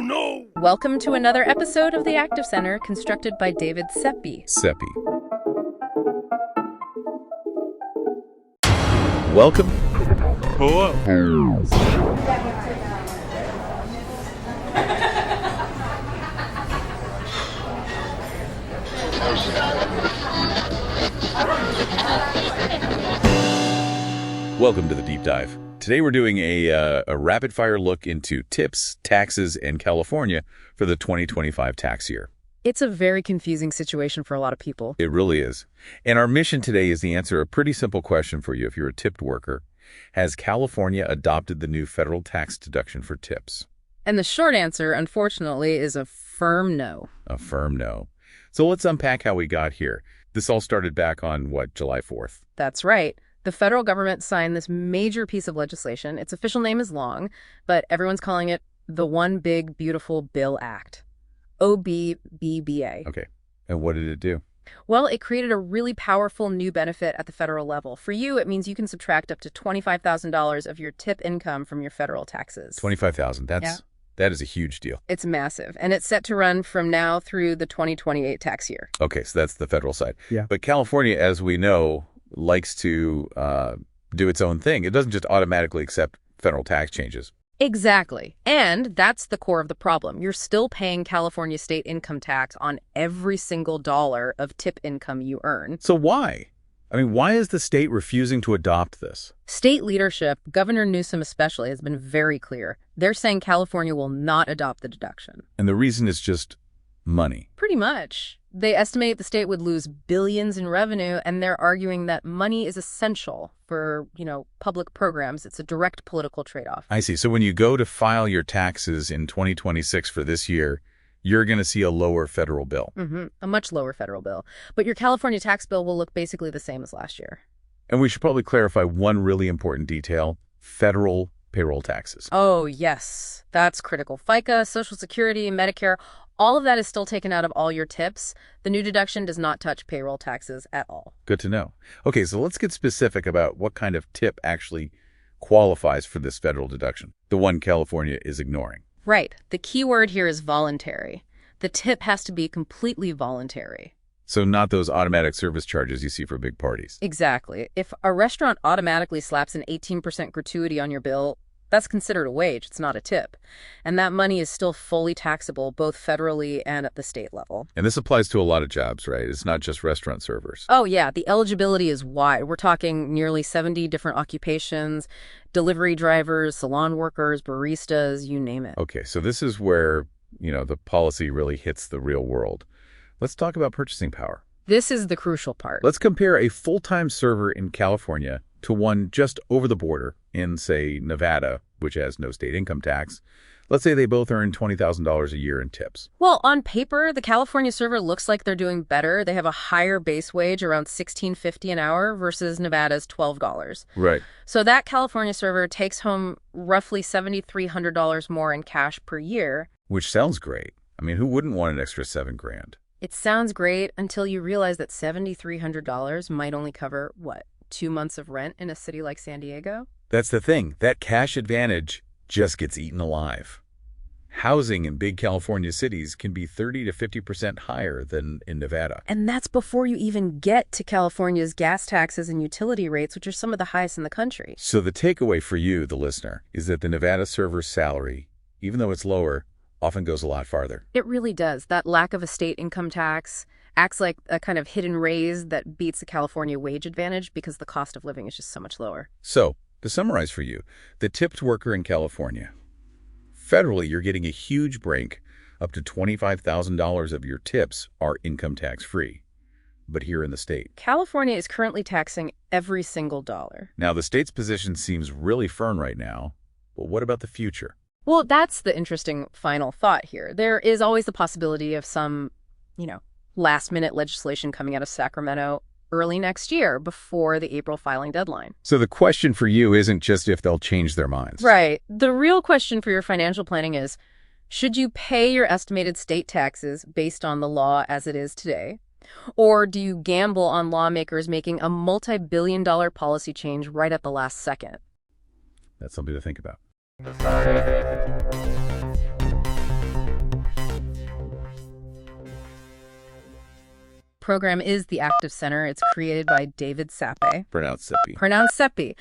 no! Welcome to another episode of the Active Center, constructed by David Seppi. Welcome. Hello. Welcome to the Deep Dive. Today we're doing a rapid-fire look into tips, taxes, and California for the 2025 tax year. It's a very confusing situation for a lot of people. It really is. And our mission today is to answer a pretty simple question for you if you're a tipped worker. Has California adopted the new federal tax deduction for tips? And the short answer, unfortunately, is a firm no. A firm no. So let's unpack how we got here. This all started back on, July 4th? That's right. The federal government signed this major piece of legislation. Its official name is long, but everyone's calling it the One Big Beautiful Bill Act, OBBBA. Okay. And what did it do? Well, it created a really powerful new benefit at the federal level. For you, it means you can subtract up to $25,000 of your tip income from your federal taxes. $25,000. That is a huge deal. It's massive, and it's set to run from now through the 2028 tax year. Okay, so that's the federal side. Yeah. But California, as we know, likes to do its own thing. It doesn't just automatically accept federal tax changes. Exactly. And that's the core of the problem. You're still paying California state income tax on every single dollar of tip income you earn. So why? Why is the state refusing to adopt this? State leadership, Governor Newsom especially, has been very clear. They're saying California will not adopt the deduction. And the reason is just money. Pretty much. They estimate the state would lose billions in revenue, and they're arguing that money is essential for, public programs. It's a direct political trade-off. I see. So when you go to file your taxes in 2026 for this year, you're going to see a lower federal bill. A much lower federal bill. But your California tax bill will look basically the same as last year. And we should probably clarify one really important detail: federal payroll taxes. Oh, yes. That's critical. FICA, Social Security, Medicare, all of that is still taken out of all your tips. The new deduction does not touch payroll taxes at all. Good to know. Okay, so let's get specific about what kind of tip actually qualifies for this federal deduction, the one California is ignoring. Right. The key word here is voluntary. The tip has to be completely voluntary. So not those automatic service charges you see for big parties. Exactly. If a restaurant automatically slaps an 18% gratuity on your bill, that's considered a wage. It's not a tip. And that money is still fully taxable both federally and at the state level. And this applies to a lot of jobs, right? It's not just restaurant servers. Oh, yeah. The eligibility is wide. We're talking nearly 70 different occupations, delivery drivers, salon workers, baristas, you name it. Okay, so this is where, the policy really hits the real world. Let's talk about purchasing power. This is the crucial part. Let's compare a full-time server in California to one just over the border in, say, Nevada, which has no state income tax. Let's say they both earn $20,000 a year in tips. Well, on paper, the California server looks like they're doing better. They have a higher base wage, around $16.50 an hour, versus Nevada's $12. Right. So that California server takes home roughly $7,300 more in cash per year. Which sounds great. Who wouldn't want an extra $7,000? It sounds great until you realize that $7,300 might only cover, 2 months of rent in a city like San Diego? That's the thing. That cash advantage just gets eaten alive. Housing in big California cities can be 30 to 50% higher than in Nevada. And that's before you even get to California's gas taxes and utility rates, which are some of the highest in the country. So the takeaway for you, the listener, is that the Nevada server's salary, even though it's lower, often goes a lot farther. It really does. That lack of a state income tax acts like a kind of hidden raise that beats the California wage advantage because the cost of living is just so much lower. So, to summarize for you, the tipped worker in California, federally, you're getting a huge break. Up to $25,000 of your tips are income tax free. But here in the state, California is currently taxing every single dollar. Now, the state's position seems really firm right now, but what about the future? Well, that's the interesting final thought here. There is always the possibility of some, last-minute legislation coming out of Sacramento early next year before the April filing deadline. So the question for you isn't just if they'll change their minds. Right. The real question for your financial planning is, should you pay your estimated state taxes based on the law as it is today? Or do you gamble on lawmakers making a multi-billion-dollar policy change right at the last second? That's something to think about. program is the Active Center. It's created by David Sappe. Pronounced Seppi. Pronounced Seppi.